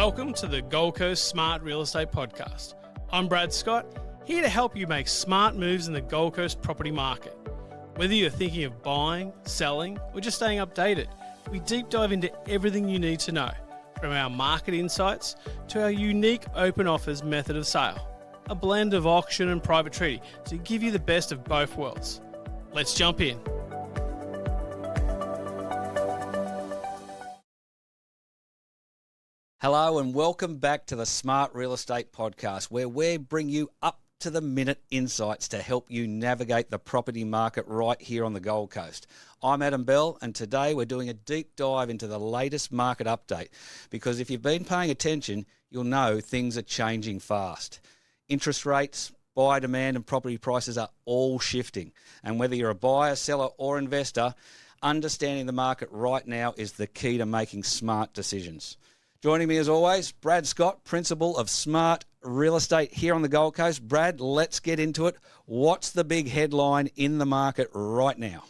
Welcome to the Gold Coast Smart Real Estate Podcast. I'm Brad Scott, here to help you make smart moves in the Gold Coast property market. Whether you're thinking of buying, selling, or just staying updated, we deep dive into everything you need to know, from our market insights to our unique open offers method of sale, a blend of auction and private treaty to give you the best of both worlds. Let's jump in. Hello and welcome back to the Smart Real Estate Podcast, where we bring you up-to-the-minute insights to help you navigate the property market right here on the Gold Coast. I'm Adam Bell, and today we're doing a deep dive into the latest market update, because if you've been paying attention, you'll know things are changing fast. Interest rates, buyer demand and property prices are all shifting, and whether you're a buyer, seller or investor, understanding the market right now is the key to making smart decisions. Joining me as always, Brad Scott, Principal of Smart Real Estate here on the Gold Coast. Brad, let's get into it. What's the big headline in the market right now?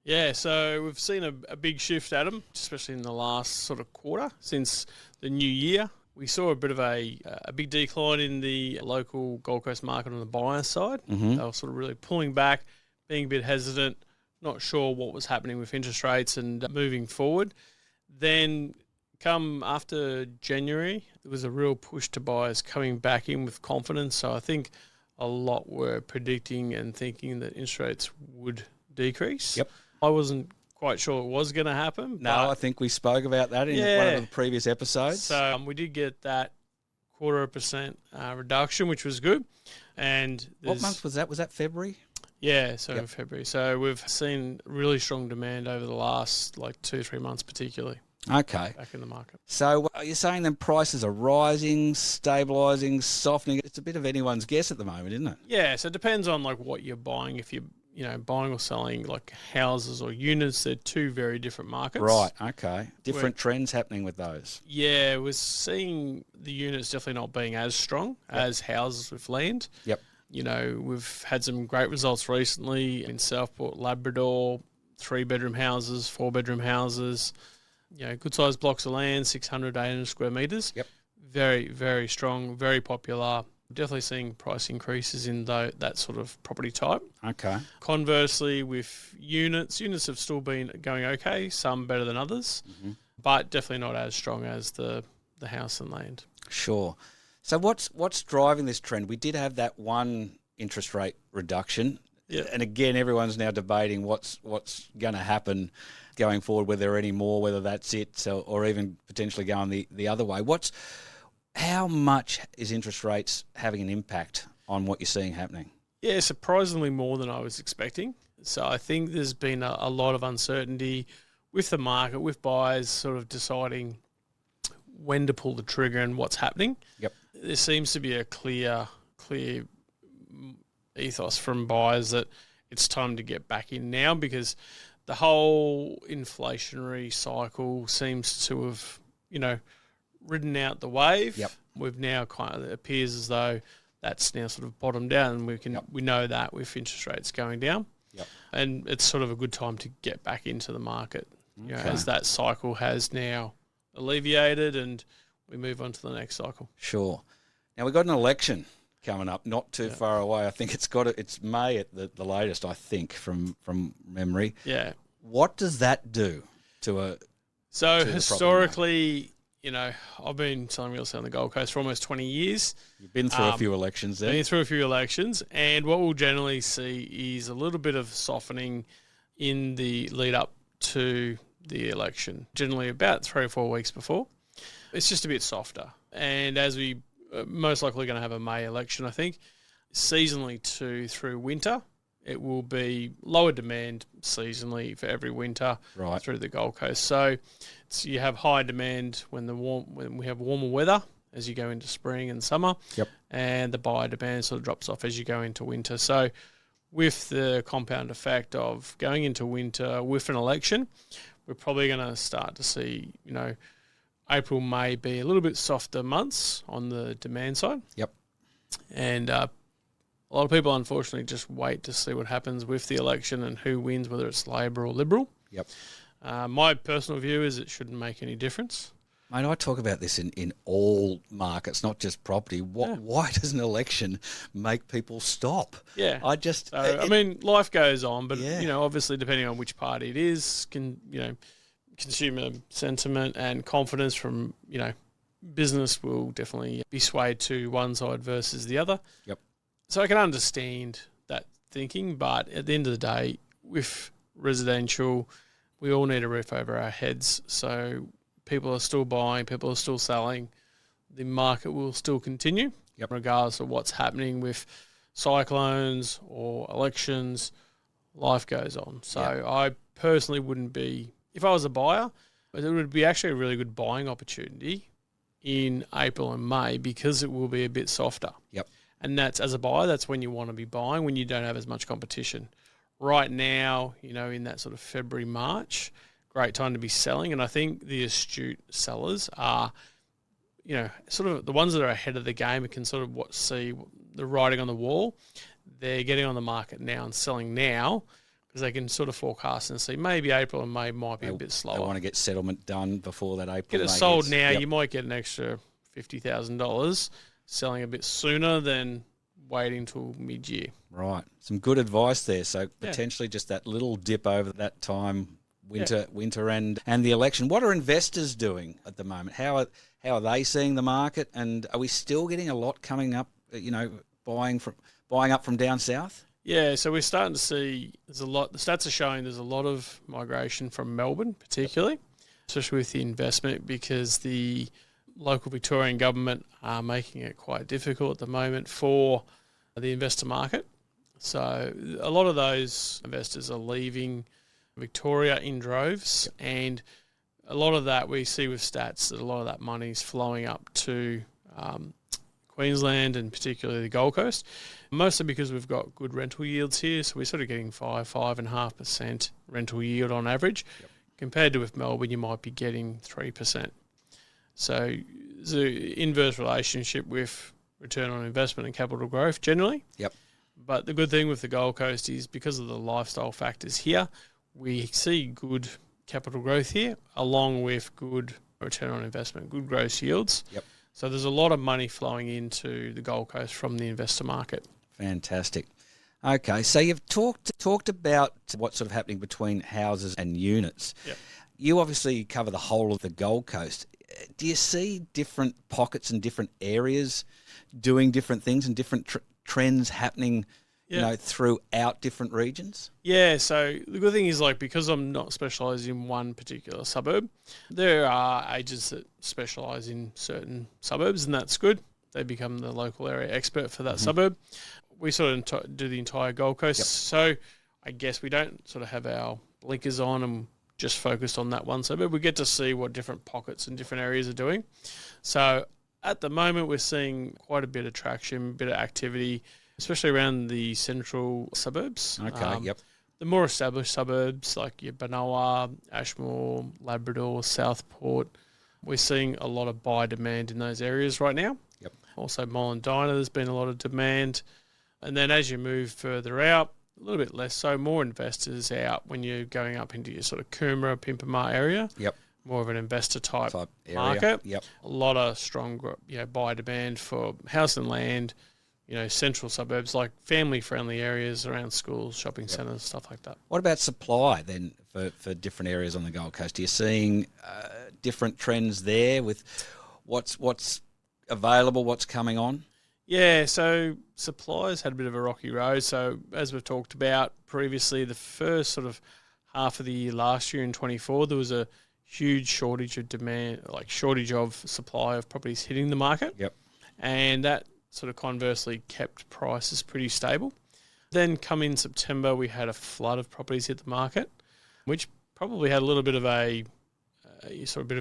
Yeah, so we've seen a big shift, Adam, especially in the last sort of quarter since the new year. We saw a bit of a big decline in the local Gold Coast market on the buyer side. They were sort of really pulling back, being a bit hesitant, not sure what was happening with interest rates and moving forward. Then come after January, there was a real push to buyers coming back in with confidence. So I think a lot were predicting and thinking that interest rates would decrease. Yep. I wasn't quite sure it was going to happen. No, I think we spoke about that in one of the previous episodes. So we did get that 0.25% reduction, which was good. And what month was that? Was that February? Yeah, so in February. So we've seen really strong demand over the last 2-3 months particularly. Okay. Back in the market. So are you saying then prices are rising, stabilising, softening? It's a bit of anyone's guess at the moment, isn't it? Yeah, so it depends on what you're buying. If you're buying or selling houses or units, they're two very different markets. Right, okay. Different trends happening with those. Yeah, we're seeing the units definitely not being as strong as houses with land. Yep. We've had some great results recently in Southport, Labrador, 3-bedroom houses, 4-bedroom houses. Good sized blocks of land, 600, 800 square metres. Yep. Very, very strong, very popular. Definitely seeing price increases in that sort of property type. Okay. Conversely, with units have still been going okay, some better than others, but definitely not as strong as the house and land. Sure. So what's driving this trend? We did have that one interest rate reduction. Yeah. And again, everyone's now debating what's going to happen going forward, whether there are any more, whether that's it, or even potentially going the other way. How much is interest rates having an impact on what you're seeing happening? Yeah, surprisingly more than I was expecting. So I think there's been a lot of uncertainty with the market, with buyers sort of deciding when to pull the trigger and what's happening. Yep. There seems to be a clear ethos from buyers that it's time to get back in now, because the whole inflationary cycle seems to have, ridden out the wave. Yep. We've now it appears as though that's now sort of bottomed out, and we know that with interest rates going down. Yep. And it's sort of a good time to get back into the market, as that cycle has now alleviated and we move on to the next cycle. Sure. Now we've got an election coming up, not too far away. I think it's May at the latest, I think, from memory. Yeah. What does that do to historically, I've been selling real estate on the Gold Coast for almost 20 years. You've been through a few elections there. Been through a few elections, and what we'll generally see is a little bit of softening in the lead up to the election, generally about 3 or 4 weeks before. It's just a bit softer. And as we most likely going to have a May election, I think, seasonally through winter, it will be lower demand seasonally for every winter through the Gold Coast. So you have high demand when we have warmer weather as you go into spring and summer. Yep. And the buyer demand sort of drops off as you go into winter. So with the compound effect of going into winter with an election, we're probably going to start to see, April, May be a little bit softer months on the demand side. Yep. And a lot of people, unfortunately, just wait to see what happens with the election and who wins, whether it's Labor or Liberal. Yep. My personal view is it shouldn't make any difference. Mate, I talk about this in all markets, not just property. Why does an election make people stop? Yeah. I just... I mean, life goes on, but, Yeah. obviously depending on which party it is, consumer sentiment and confidence from, business will definitely be swayed to one side versus the other. Yep. So I can understand that thinking, but at the end of the day, with residential, we all need a roof over our heads. So people are still buying, people are still selling. The market will still continue, regardless of what's happening with cyclones or elections. Life goes on. So I personally wouldn't be, if I was a buyer, it would be actually a really good buying opportunity in April and May because it will be a bit softer. Yep. And that's, as a buyer, that's when you want to be buying, when you don't have as much competition. Right now, in that sort of February, March, great time to be selling. And I think the astute sellers are, sort of the ones that are ahead of the game and can sort of see the writing on the wall. They're getting on the market now and selling now because they can sort of forecast and see maybe April and May might be a bit slower. They want to get settlement done before that April. Get it sold now, you might get an extra $50,000 selling a bit sooner than waiting till mid-year. Right. Some good advice there. So potentially just that little dip over that time, winter and the election. What are investors doing at the moment? How are they seeing the market? And are we still getting a lot coming up, buying up from down south? Yeah, so we're starting to see the stats are showing there's a lot of migration from Melbourne particularly, especially with the investment because the local Victorian government are making it quite difficult at the moment for the investor market. So a lot of those investors are leaving Victoria in droves, and a lot of that we see with stats that a lot of that money is flowing up to Queensland and particularly the Gold Coast, mostly because we've got good rental yields here. So we're sort of getting 5.5% rental yield on average. Yep. Compared to with Melbourne, you might be getting 3%. So there's an inverse relationship with return on investment and capital growth generally. Yep. But the good thing with the Gold Coast is because of the lifestyle factors here, we see good capital growth here along with good return on investment, good gross yields. Yep. So there's a lot of money flowing into the Gold Coast from the investor market. Fantastic. Okay, so you've talked about what's sort of happening between houses and units. Yep. You obviously cover the whole of the Gold Coast. Do you see different pockets and different areas doing different things and different trends happening, throughout different regions? Yeah, so the good thing is because I'm not specialised in one particular suburb, there are agents that specialise in certain suburbs, and that's good. They become the local area expert for that suburb. We sort of do the entire Gold Coast, so I guess we don't sort of have our blinkers on and just focused on that one suburb. We get to see what different pockets and different areas are doing. So at the moment, we're seeing quite a bit of traction, a bit of activity, especially around the central suburbs. Okay, The more established suburbs like your Benowa, Ashmore, Labrador, Southport, we're seeing a lot of buy demand in those areas right now. Yep. Also Mollendina, there's been a lot of demand. And then as you move further out, a little bit less so, more investors out when you're going up into your sort of Coomera, Pimpamar area. Yep. More of an investor type area. market. Yep. A lot of strong buy demand for house and land, central suburbs, like family-friendly areas around schools, shopping centres, stuff like that. What about supply then for different areas on the Gold Coast? Are you seeing different trends there with what's available, what's coming on? Yeah, so supplies had a bit of a rocky road. So as we've talked about previously, the first sort of half of the year last year in 24, there was a huge shortage of demand, shortage of supply of properties hitting the market. Yep. And that sort of conversely kept prices pretty stable. Then come in September, we had a flood of properties hit the market, which probably had a little bit of a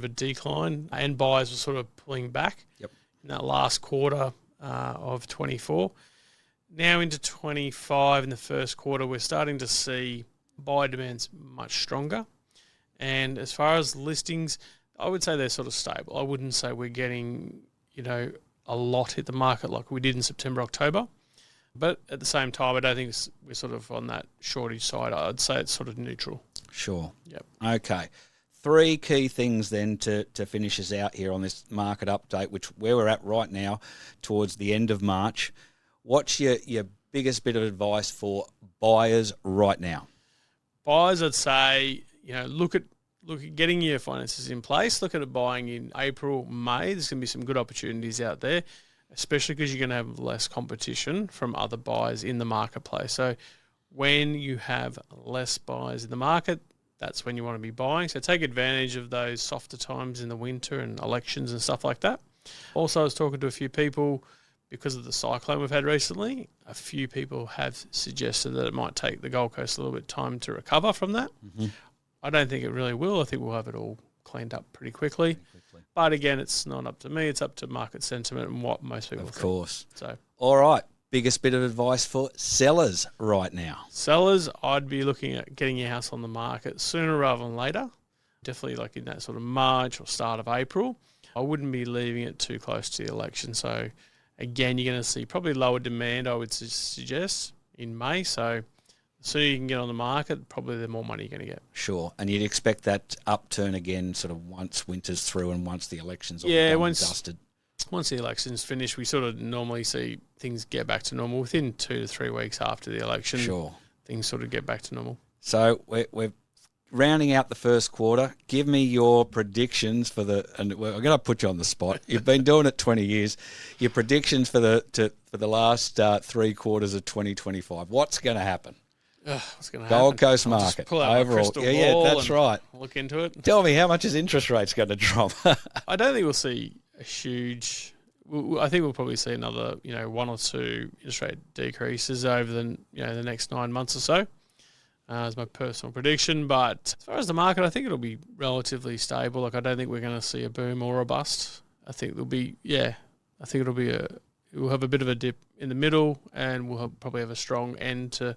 decline, and buyers were sort of pulling back in that last quarter of 24. Now into 25 in the first quarter, we're starting to see buyer demand's much stronger. And as far as listings, I would say they're sort of stable. I wouldn't say we're getting, a lot hit the market like we did in September, October. But at the same time, I don't think we're sort of on that shortage side. I'd say it's sort of neutral. Sure. Yep. Okay. three key things then to finish us out here on this market update, where we're at right now towards the end of March. What's your biggest bit of advice for buyers right now? Buyers, I'd say, look at getting your finances in place. Look at it buying in April, May. There's going to be some good opportunities out there, especially because you're going to have less competition from other buyers in the marketplace. So when you have less buyers in the market, that's when you want to be buying. So take advantage of those softer times in the winter and elections and stuff like that. Also, I was talking to a few people because of the cyclone we've had recently. A few people have suggested that it might take the Gold Coast a little bit of time to recover from that. Mm-hmm. I don't think it really will. I think we'll have it all cleaned up pretty quickly. But again, it's not up to me. It's up to market sentiment and what most people think. Of course. So, all right. Biggest bit of advice for sellers right now? Sellers, I'd be looking at getting your house on the market sooner rather than later. Definitely like in that sort of March or start of April. I wouldn't be leaving it too close to the election. So again, you're going to see probably lower demand, I would suggest, in May. So the sooner you can get on the market, probably the more money you're going to get. Sure. And you'd expect that upturn again sort of once winter's through and once the election's all dusted. Once the election's finished, we sort of normally see things get back to normal. Within 2 to 3 weeks after the election, sure, things sort of get back to normal. So we're rounding out the first quarter. Give me your predictions for and I'm going to put you on the spot. You've been doing it 20 years. Your predictions for the last 3 quarters of 2025. What's going to happen? What's going to happen? Gold Coast market pull out overall. Yeah, that's right. Look into it. Tell me, how much is interest rates going to drop? I don't think we'll see a huge. I think we'll probably see another, 1 or 2 interest rate decreases over the next 9 months or so. Is my personal prediction. But as far as the market, I think it'll be relatively stable. Like I don't think we're going to see a boom or a bust. I think we'll have a bit of a dip in the middle, and we'll probably have a strong end to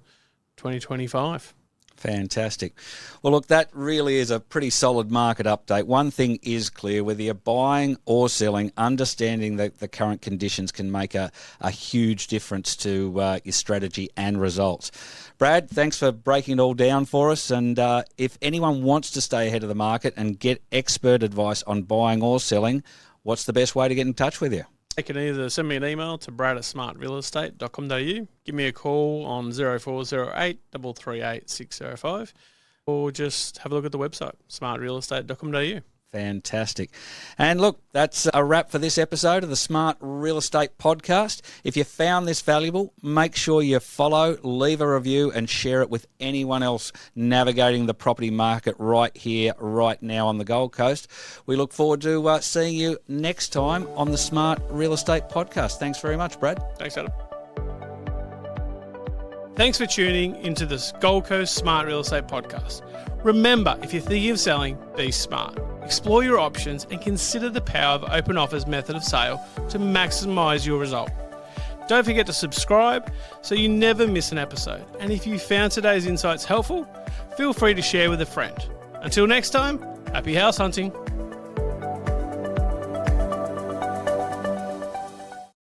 2025. Fantastic. Well, look, that really is a pretty solid market update. One thing is clear, whether you're buying or selling, understanding the current conditions can make a huge difference to your strategy and results. Brad, thanks for breaking it all down for us. And if anyone wants to stay ahead of the market and get expert advice on buying or selling, what's the best way to get in touch with you? You can either send me an email to brad@smartrealestate.com.au, give me a call on 0408 338 605, or just have a look at the website, smartrealestate.com.au. Fantastic. And look, that's a wrap for this episode of the Smart Real Estate Podcast. If you found this valuable, make sure you follow, leave a review, and share it with anyone else navigating the property market right here, right now on the Gold Coast. We look forward to seeing you next time on the Smart Real Estate Podcast. Thanks very much, Brad. Thanks, Adam. Thanks for tuning into the Gold Coast Smart Real Estate Podcast. Remember, if you're thinking of selling, be smart. Explore your options and consider the power of open offers method of sale to maximise your result. Don't forget to subscribe so you never miss an episode. And if you found today's insights helpful, feel free to share with a friend. Until next time, happy house hunting.